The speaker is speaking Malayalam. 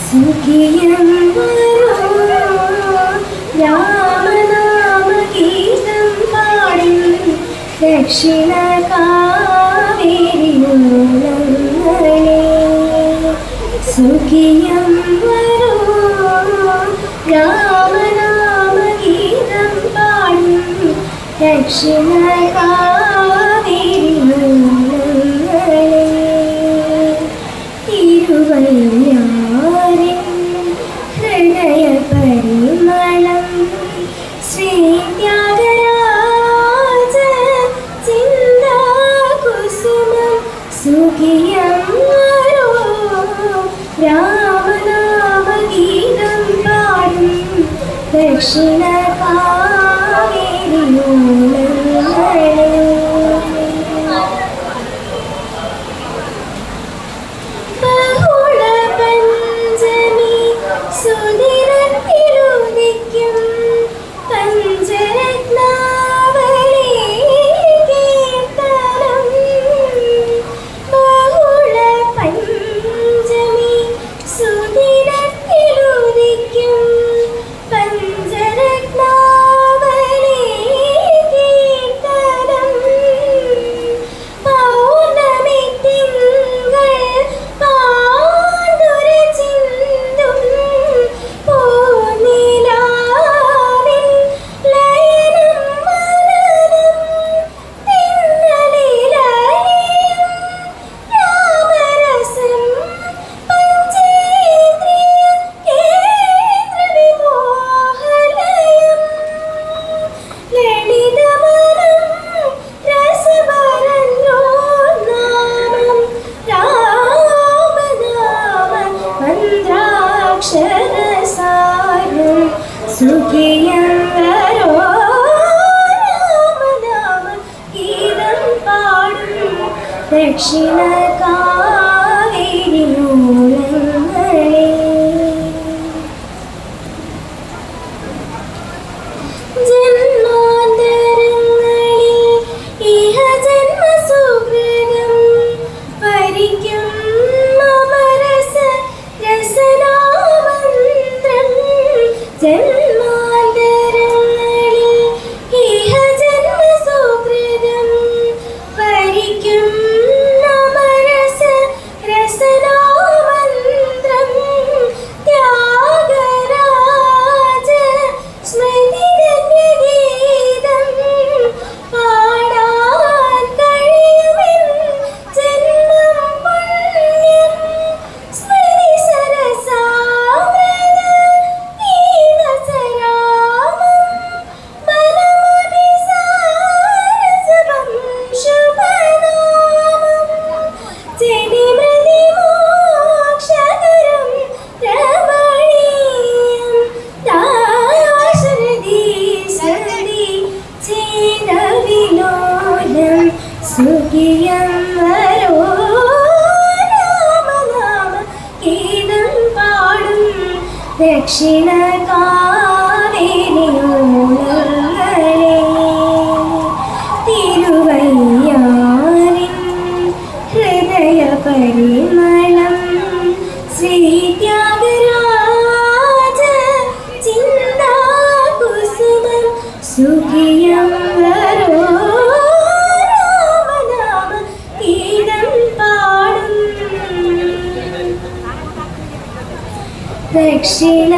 സുഖിയം രാമനാമഗീതം പാടും ദക്ഷിണ കാവേരി മൂലങ്ങളെ സുഖിയം രാമനാമഗീതം പാടും ദക്ഷിണ കാവേരി മൂലങ്ങളെ തിരുവയ്യാറിൻ ഹൃദയ പരിമളം ശ്രീ ത്യാഗരാജ ചിന്താകുസുമം സുഖിയം രാമനാമഗീതം പാടും ദക്ഷിണ കാവേരി മൂലങ്ങളെ സുദിനത്തിലുദിക്കും പഞ്ചരത്നാവലി കീർത്തനം ബഹുള പഞ്ചമി സുദിനത്തിലുദിക്കും പഞ്ചരത്നാവലി കീർത്തനം പൗർണമി തിങ്കൾ സുഖിയം രാമനാമഗീതം പാടും ദക്ഷിണ കാവേരി മൂലങ്ങളെ ജന്മാന്തരങ്ങളിൽ ഇഹ ജന്മസുകൃതം വരിക്കും മമരസ രസനാമന്ത്രം ജന്മാന്തരങ്ങളിൽ ഇഹ ജന്മസുകൃതം വരിക്കും നമരസ രസനാമന്ത്രം ത്യാഗരാജ സ്മൃതിഗീതം പാടാൻ കഴിയുമെൻ ജന്മം പുണ്യം സ്മൃതി സരസാമൃത ഗീതസരാമം ബലമതിസാരസവം ശുഭനാമം ജനിമൃതി മോക്ഷകരം രമണീയം ദാശരഥി സരതി ചേതവിലോലം സുഖിയം രാമനാമഗീതം പാടും ദക്ഷിണ കാവേരി മൂലങ്ങളെ തിരുവയ്യാറിൻ ഹൃദയ പരിമളം ശ്രീ ത്യാഗരാജ ചിന്താകുസുമം സുഖിയം രാമനാമഗീതം പാടും ദക്ഷിണ